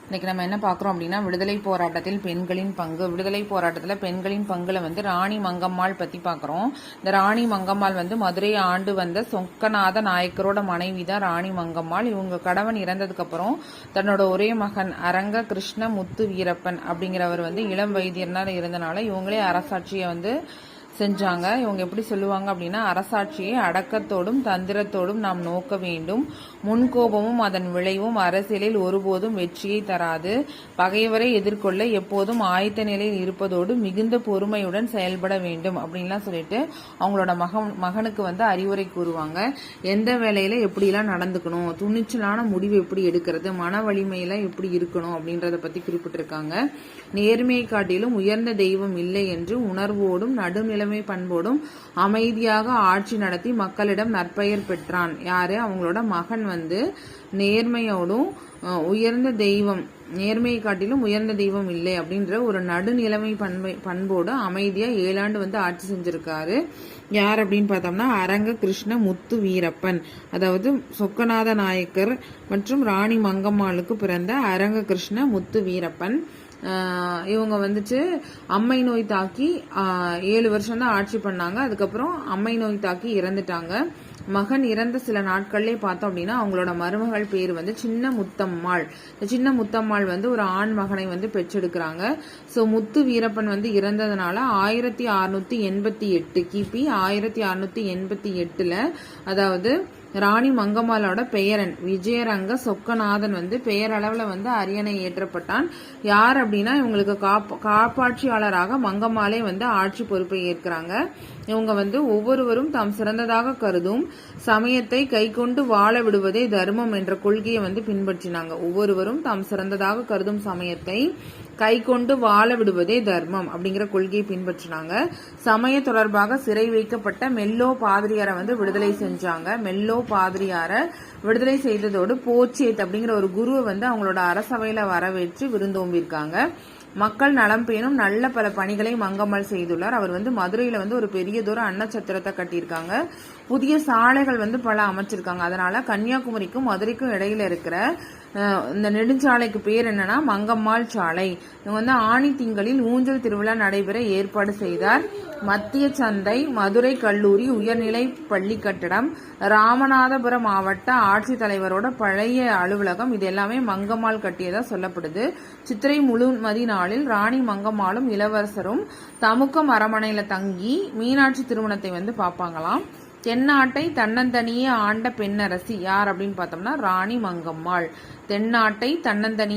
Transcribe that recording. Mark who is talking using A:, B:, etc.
A: இன்னைக்கு நம்ம என்ன பார்க்குறோம் அப்படின்னா விடுதலை போராட்டத்தில் பெண்களின் பங்கு. விடுதலை போராட்டத்தில் பெண்களின் பங்குல ராணி மங்கம்மாள் பற்றி பார்க்குறோம். இந்த ராணி மங்கம்மாள் மதுரை ஆண்டு வந்த சொக்கநாத நாயக்கரோட மனைவி தான் ராணி மங்கம்மாள். இவங்க கணவன் இறந்ததுக்கப்புறம் தன்னோட ஒரே மகன் அரங்க கிருஷ்ண முத்து வீரப்பன் அப்படிங்கிறவர் இளம் வைத்தியர்னால இருந்தனால இவங்களே அரசாட்சியை செஞ்சாங்க. இவங்க எப்படி சொல்லுவாங்க அப்படின்னா, அரசாட்சியை அடக்கத்தோடும் தந்திரத்தோடும் நாம் நோக்க வேண்டும். முன்கோபமும் அதன் விளைவும் அரசியலில் ஒருபோதும் வெற்றியை தராது. பகைவரை எதிர்கொள்ள எப்போதும் ஆயத்த நிலையில் இருப்பதோடு மிகுந்த பொறுமையுடன் செயல்பட வேண்டும் அப்படின்லாம் சொல்லிட்டு அவங்களோட மகனுக்கு அறிவுரை கூறுவாங்க. எந்த வேலையில எப்படிலாம் நடந்துக்கணும், துணிச்சலான முடிவு எப்படி எடுக்கிறது, மன வலிமையில எப்படி இருக்கணும் அப்படின்றத பத்தி குறிப்பிட்டிருக்காங்க. நேர்மையை காட்டிலும் உயர்ந்த தெய்வம் இல்லை என்று உணர்வோடும் நடுநிலை பண்போடும் அமைதியாக ஆட்சி நடத்தி மக்களிடம் நற்பெயர் பெற்றான். யாரு? அவங்களோட மகன் நேர்மையோடும் உயர்ந்த தெய்வம், நேர்மையை காட்டிலும் உயர்ந்த தெய்வம் இல்லை அப்படின்ற ஒரு நடுநிலைமை பண்போடு அமைதியா 7 ஆண்டு ஆட்சி செஞ்சிருக்காரு. யார் அப்படின்னு பார்த்தோம்னா அரங்க கிருஷ்ண முத்து வீரப்பன். அதாவது சொக்கநாத நாயக்கர் மற்றும் ராணி மங்கம்மாளுக்கு பிறந்த அரங்க கிருஷ்ண முத்து வீரப்பன். இவங்க அம்மை நோய் தாக்கி 7 வருஷம் தான் ஆட்சி பண்ணாங்க. அதுக்கப்புறம் அம்மை நோய் தாக்கி இறந்துட்டாங்க. மகன் இறந்த சில நாட்கள்லே பார்த்தோம் அப்படின்னா அவங்களோட மருமகள் பேர் சின்ன முத்தம்மாள். சின்ன முத்தம்மாள் ஒரு ஆண் மகனை பெற்றெடுக்கிறாங்க. ஸோ முத்து வீரப்பன் இறந்ததுனால 1688 கிபி 1688 அதாவது ராணி மங்கம்மாளோட பெயரன் விஜயரங்க சொக்கநாதன் பெயரளவுல அரியணை ஏற்றப்பட்டான். யார் அப்படின்னா இவங்களுக்கு காப்பாட்சியாளராக மங்கம்மாளே ஆட்சி பொறுப்பை ஏற்கிறாங்க. இவங்க ஒவ்வொருவரும் தாம் சிறந்ததாக கருதும் சமயத்தை கை கொண்டு வாழ விடுவதே தர்மம் என்ற கொள்கையை பின்பற்றினாங்க. ஒவ்வொருவரும் தாம் சிறந்ததாக கருதும் சமயத்தை கை கொண்டு வாழ விடுவதே தர்மம் அப்படிங்கிற கொள்கையை பின்பற்றினாங்க. சமய தொடர்பாக சிறை வைக்கப்பட்ட மெல்லோ பாதிரியாரை விடுதலை செஞ்சாங்க. மெல்லோ பாதிரியார விடுதலை செய்ததோடு போச்சேத் அப்படிங்கிற ஒரு குருவை அவங்களோட அரசவையில வரவேற்று விருந்தோம்பியிருக்காங்க. மக்கள் நலம் பேணும் நல்ல பல பணிகளை மங்கம்மாள் செய்துள்ளார். அவர் மதுரையில ஒரு பெரியதொரு அன்னச்சத்திரத்தை கட்டியிருக்காங்க. புதிய சாலைகள் பல அமைச்சிருக்காங்க. அதனால கன்னியாகுமரிக்கும் மதுரைக்கும் இடையில இருக்கிற இந்த நெடுஞ்சாலைக்கு பேர் என்னன்னா மங்கம்மாள் சாலை. இவங்க ஆணி திங்களில் ஊஞ்சல் திருவிழா நடைபெற ஏற்பாடு செய்தார். மத்திய சந்தை, மதுரை கல்லூரி, உயர்நிலை பள்ளி கட்டடம், ராமநாதபுரம் மாவட்ட ஆட்சித்தலைவரோட பழைய அலுவலகம், இது எல்லாமே மங்கம்மாள் கட்டியதா சொல்லப்படுது. சித்திரை முழுமதி நாளில் ராணி மங்கம்மாளும் இளவரசரும் தமுக்கம் அரமனையில தங்கி மீனாட்சி திருமணத்தை பார்ப்பாங்களாம். தென்னாட்டை தன்னந்தனியே ஆண்ட பெண்ணரசி யார் அப்படின்னு பார்த்தோம்னா ராணி மங்கம்மாள். தென்னாட்டை தன்னந்தனியே